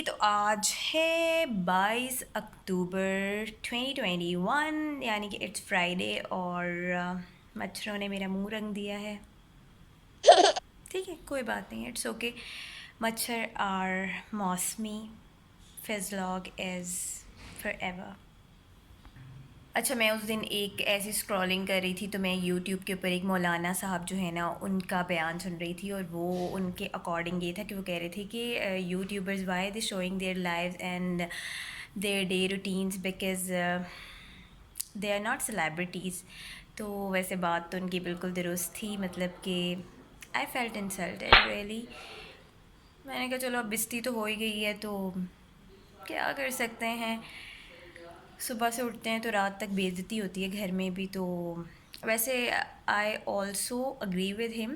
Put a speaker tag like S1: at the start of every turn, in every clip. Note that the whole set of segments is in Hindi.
S1: तो आज है 22 अक्टूबर 2021, यानी कि इट्स फ्राइडे और मच्छरों ने मेरा मुंह रंग दिया है। ठीक है, कोई बात नहीं, इट्स ओके। मच्छर आर मौसमी, फिज़लॉग इज़ फॉर एवर। अच्छा, मैं उस दिन एक ऐसी स्क्रॉलिंग कर रही थी तो मैं यूट्यूब के ऊपर एक मौलाना साहब जो है ना उनका बयान सुन रही थी, और वो उनके अकॉर्डिंग ये था कि वो कह रहे थे कि YouTubers why they showing their lives and their day routines because they are not celebrities. तो वैसे बात तो उनकी बिल्कुल दुरुस्त थी, मतलब कि आई फेल्ट इंसल्टेड रियली। मैंने कहा चलो अब बेइज्जती तो हो ही गई है तो क्या कर सकते हैं। सुबह से उठते हैं तो रात तक बेइज्जती होती है घर में भी। तो वैसे I also agree with him.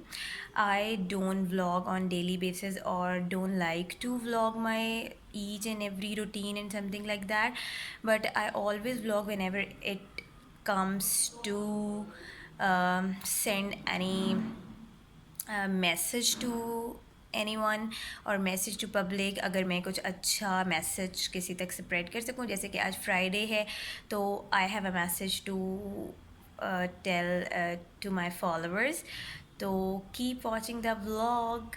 S1: I don't vlog on daily basis और don't like to vlog my each and every routine and something like that, but I always vlog whenever it comes to send any message to any one और मैसेज टू पब्लिक। अगर मैं कुछ अच्छा मैसेज किसी तक स्प्रेड कर सकूं, जैसे कि आज फ्राइडे है तो I have a message to tell to my followers, तो कीप वॉचिंग द व्लॉग।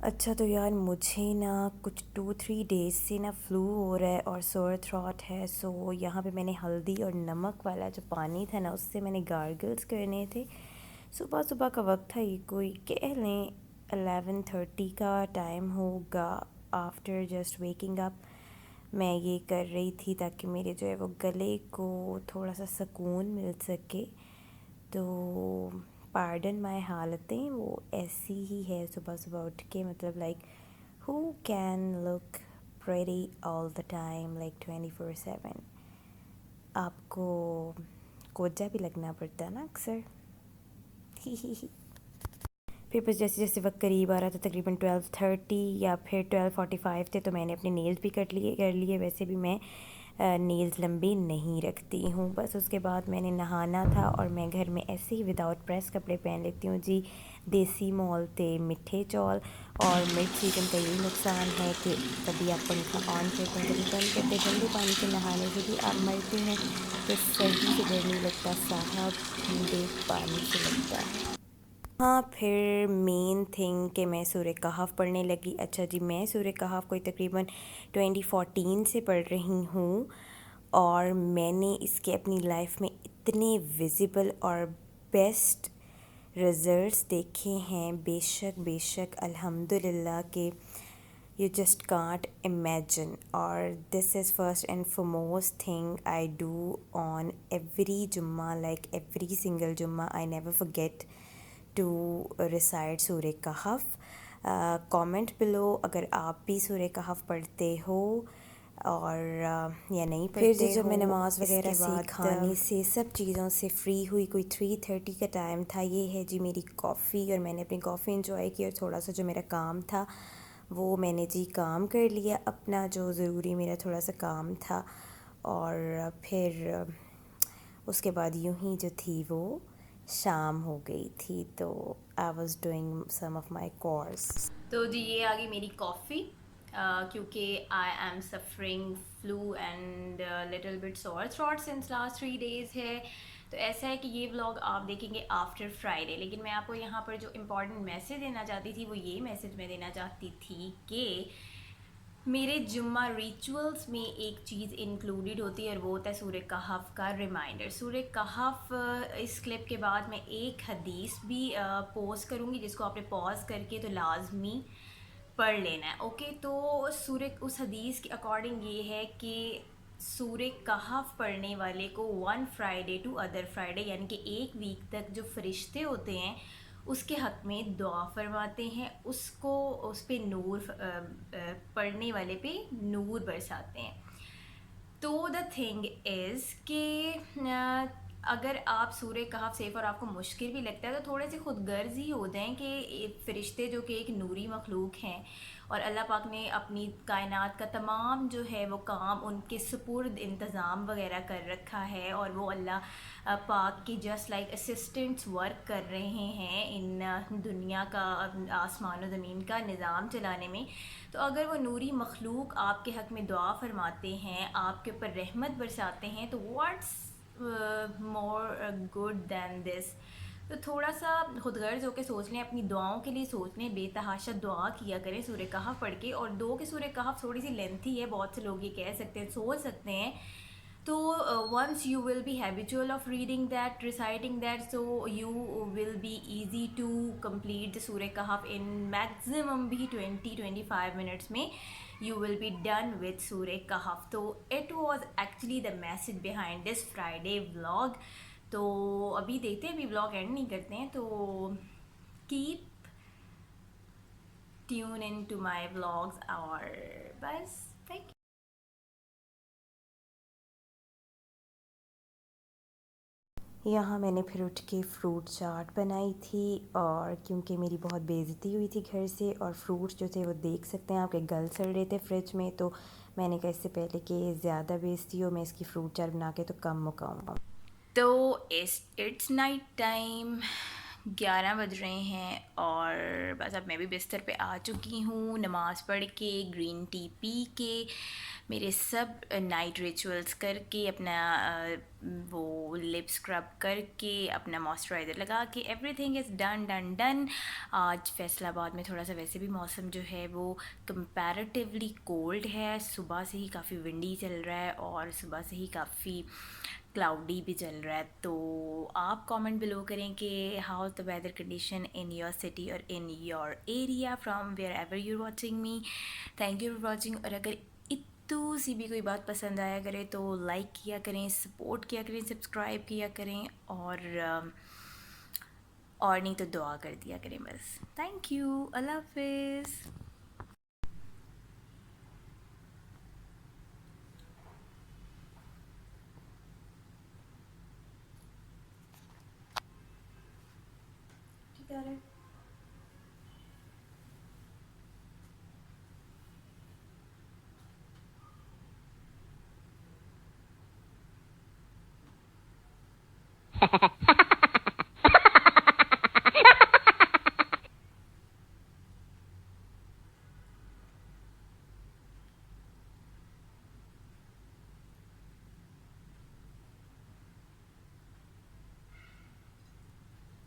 S1: अच्छा तो यार मुझे ना कुछ 2-3 डेज़ से ना फ्लू हो रहा है और सोर थ्रॉट है। सो यहाँ पे मैंने हल्दी और नमक वाला जो पानी था ना उससे मैंने गार्गल्स करने थे। सुबह सुबह का वक्त था, ये कोई कह लें 11:30 का टाइम होगा। आफ्टर जस्ट वेकिंग अप मैं ये कर रही थी ताकि मेरे जो है वो गले को थोड़ा सा सुकून मिल सके। तो पार्डन माय हालतें वो ऐसी ही है सुबह सुबह उठ के, मतलब like who can look pretty all the time like 24/7। आपको कोजा भी लगना पड़ता है ना अक्सर। ही ही। फिर बस जैसे जैसे वक्त करीब आ रहा था, तकरीबन 12:30 या फिर 12:45 थे, तो मैंने अपने नेल्स भी कर लिए। वैसे भी मैं नेल्स लंबे नहीं रखती हूँ। बस उसके बाद मैंने नहाना था और मैं घर में ऐसे ही विदाउट प्रेस कपड़े पहन लेती हूँ जी। देसी मोल ते मिठे चौल। और मिड सीजन का यही नुकसान है कि कभी आप पंखा ऑन करते हैं कभी बंद करते हैं। गंदे पानी से नहाने से भी आप मरते हैं, तो सर्दी से डर नहीं लगता साहब, ठंडे पानी से लगता है। हाँ, फिर मेन थिंग कि मैं सूरह कहफ पढ़ने लगी। अच्छा जी, मैं सूरह कहफ कोई तकरीबन 2014 से पढ़ रही हूँ और मैंने इसके अपनी लाइफ में इतने विजिबल और बेस्ट रिज़ल्ट्स देखे हैं, बेशक बेशक अल्हम्दुलिल्लाह के यू जस्ट कांट इमेजिन। और this is first and foremost thing I do on every Jumma, like every single Jumma I never forget to recite Surah Kahf. Comment below अगर आप भी सूरह कहफ पढ़ते हो और या नहीं पढ़ते हो। फिर जब मैं नमाज़ वगैरह से खाने से सब चीज़ों से फ्री हुई, कोई 3:30 का टाइम था। ये है जी मेरी कॉफ़ी, और मैंने अपनी कॉफ़ी इंजॉय की और थोड़ा सा जो मेरा काम था वो मैंने जी काम कर लिया अपना, जो ज़रूरी मेरा थोड़ा सा काम था। और फिर उसके बाद यूं ही जो थी वो शाम हो गई थी, तो I was doing some of my course. तो जी ये आ गई मेरी कॉफ़ी, क्योंकि I am suffering flu and little bit sore throat since last 3 days है। तो ऐसा है कि ये व्लॉग आप देखेंगे आफ्टर फ्राइडे, लेकिन मैं आपको यहाँ पर जो इम्पोर्टेंट मैसेज देना चाहती थी वो ये मैसेज मैं देना चाहती थी कि मेरे जुम्मा रिचुअल्स में एक चीज़ इंक्लूडेड होती है और वो होता है सूरह कहफ का रिमाइंडर। सूरह कहफ, इस क्लिप के बाद मैं एक हदीस भी पोस्ट करूँगी जिसको आपने पॉज करके तो लाजमी पढ़ लेना है। ओके, तो सूरह उस हदीस के अकॉर्डिंग ये है कि सूरह कहफ पढ़ने वाले को one Friday to other Friday, यानी कि एक वीक तक जो फरिश्ते होते हैं उसके हक़ में दुआ फरमाते हैं, उसको उस पे नूर पढ़ने वाले पे नूर बरसाते हैं। तो द थिंग इज़ कि अगर आप सूर्य कहफ सेफ और आपको मुश्किल भी लगता है तो थोड़े से खुद गर्ज ही हो जाएं कि फ़रिश्ते जो कि एक नूरी मखलूक हैं और अल्लाह पाक ने अपनी कायनात का तमाम जो है वो काम उनके सुपुर्द इंतज़ाम वगैरह कर रखा है और वो अल्लाह पाक की जस्ट लाइक असिस्टेंट्स वर्क कर रहे हैं इन दुनिया का आसमान और ज़मीन का निज़ाम चलाने में। तो अगर वो नूरी मखलूक आपके हक़ में दुआ फरमाते हैं, आपके ऊपर रहमत बरसाते हैं, तो what's more good than this. तो थोड़ा सा खुदगर्ज होकर सोच लें, अपनी दुआओं के लिए सोच लें, बेतहाशा दुआ किया करें सूर्य कहफ पढ़ के। और दो के सूर्य कहफ थोड़ी सी लेंथी है, बहुत से लोग ये कह सकते हैं, सोच सकते हैं। तो once you will be habitual of reading that, reciting that, so you will be easy to complete the surah kahf in maximum भी 20-25 minutes में you will be done with surah kahf. तो it was actually the message behind this Friday vlog. तो अभी देखते हैं, अभी vlog एंड नहीं करते हैं, तो keep tune into my vlogs और बस thank you.
S2: यहाँ मैंने फिर उठ के फ्रूट चाट बनाई थी, और क्योंकि मेरी बहुत बेइज्जती हुई थी घर से और फ्रूट्स जो थे वो देख सकते हैं आपके गल सड़ रहे थे फ्रिज में, तो मैंने कहा इससे पहले कि ज़्यादा बेइज्जती हो मैं इसकी फ़्रूट चाट बना के तो कम मुकाऊँ।
S1: तो इट्स नाइट टाइम, 11 बज रहे हैं और बस अब मैं भी बिस्तर पे आ चुकी हूँ, नमाज़ पढ़ के, ग्रीन टी पी के, मेरे सब नाइट रिचुअल्स करके, अपना वो लिप स्क्रब करके, अपना मॉइस्चराइज़र लगा के, everything is done done done. आज फैसलाबाद में थोड़ा सा वैसे भी मौसम जो है वो कंपैरेटिवली कोल्ड है, सुबह से ही काफ़ी विंडी चल रहा है और सुबह से ही काफ़ी क्लाउडी भी चल रहा है। तो आप कमेंट बिलो करें कि how is the weather condition in your city और in your area from where ever you're watching me. Thank you for watching. और अगर इतू सी भी कोई बात पसंद आया करे तो लाइक किया करें, सपोर्ट किया करें, सब्सक्राइब किया करें, और नहीं तो दुआ कर दिया करें बस। थैंक यू, अल्लाह हाफिज़। ठीक है।